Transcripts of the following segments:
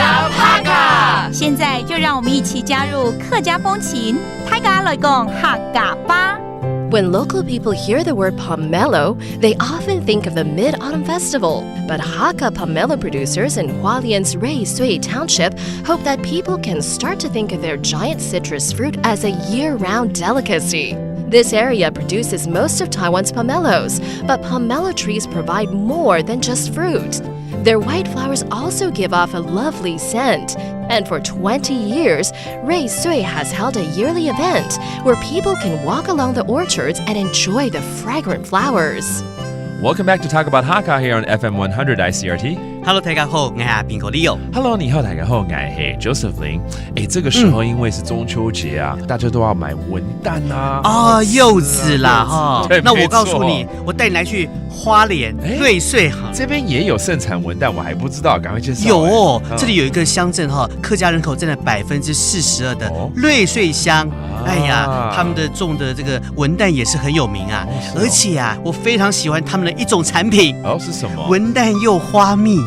家哈嘎。现在就让我们一起加入客家风情，大家来讲哈嘎吧。When local people hear the word pomelo, they often think of the Mid-Autumn Festival. But Hakka pomelo producers in Hualien's Ruisui Township hope that people can start to think of their giant citrus fruit as a year-round delicacy. This area produces most of Taiwan's pomelos, but pomelo trees provide more than just fruit. Their white flowers also give off a lovely scent. And for 20 years, Ruisui has held a yearly event where people can walk along the orchards and enjoy the fragrant flowers. Welcome back to Talk About Hakka here on FM 100 ICRT. Hello， 大家好，我是宾果 Leo。Hello， 你好，大家好，我是 Joseph Lin。这个时候因为是中秋节啊，大家都要买文旦啊，柚子啦哈。对，那我告诉你，我带你来去花莲瑞穗哈，这边也有盛产文旦，我还不知道，赶快介绍。有哦，这里有一个乡镇哈，客家人口占了42%的瑞穗乡。哎呀，他们的种的这个文旦也是很有名啊，而且啊，我非常喜欢他们的一种产品是什么？文旦柚花蜜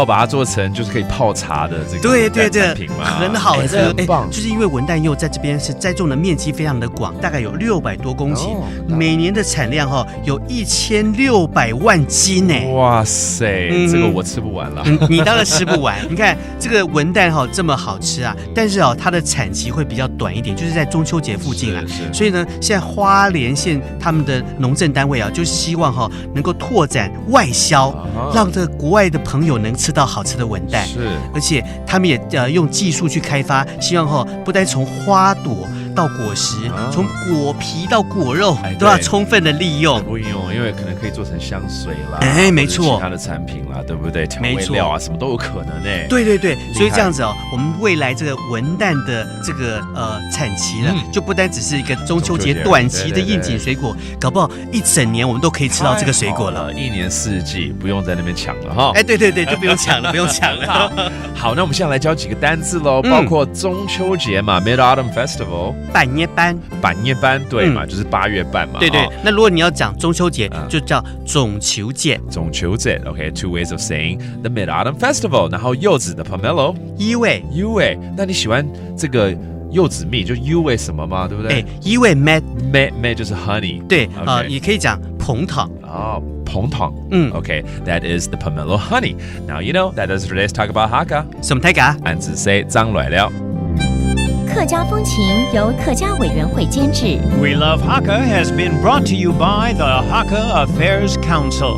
把它做成就是可以泡茶的这个文旦产品嘛，很好喝，很棒。就是因为文旦柚在这边是栽种的面积非常的广，大概有600多公顷，每年的产量有1600万斤呢。哇塞，这个我吃不完了。你当然吃不完。你看这个文旦这么好吃啊，但是它的产期会比较短一点，就是在中秋节附近啊。所以呢，现在花莲县他们的农政单位啊，就希望能够拓展外销，让这个国外的朋友能吃到好吃的文旦。是，而且他们也用技术去开发，希望不单从花朵到果实，从果皮到果肉都要充分的利用。不用，因为可能可以做成香水啦，没错，其他的产品啦，对不对？调味料啊，什么都有可能呢。对对对，所以这样子我们未来这个文旦的这个产期呢，就不单只是一个中秋节短期的应景水果，搞不好一整年我们都可以吃到这个水果了。一年四季不用在那边抢了哈。对对对，就不用抢了，不用抢了。好，那我们现在来教几个单字喽，包括中秋节嘛 ，Mid-Autumn Festival， 板叶班，板叶班对嘛，就是8月半嘛。对对，那如果你要讲中秋节，就叫中秋节。中秋节 ，OK，two ways of saying the Mid-Autumn Festival。然后柚子的 pomelo， 柚味，那你喜欢这个柚子蜜，就柚味什么吗？对不对？柚味 met 就是 honey。对也可以讲蓬糖。蓬糖。Okay, that is the pomelo honey. Now you know that is today's Talk About Hakka. 什么大家？俺只say 张来了。客家风情由客家委员会监制。 We Love Hakka has been brought to you by the Hakka Affairs Council.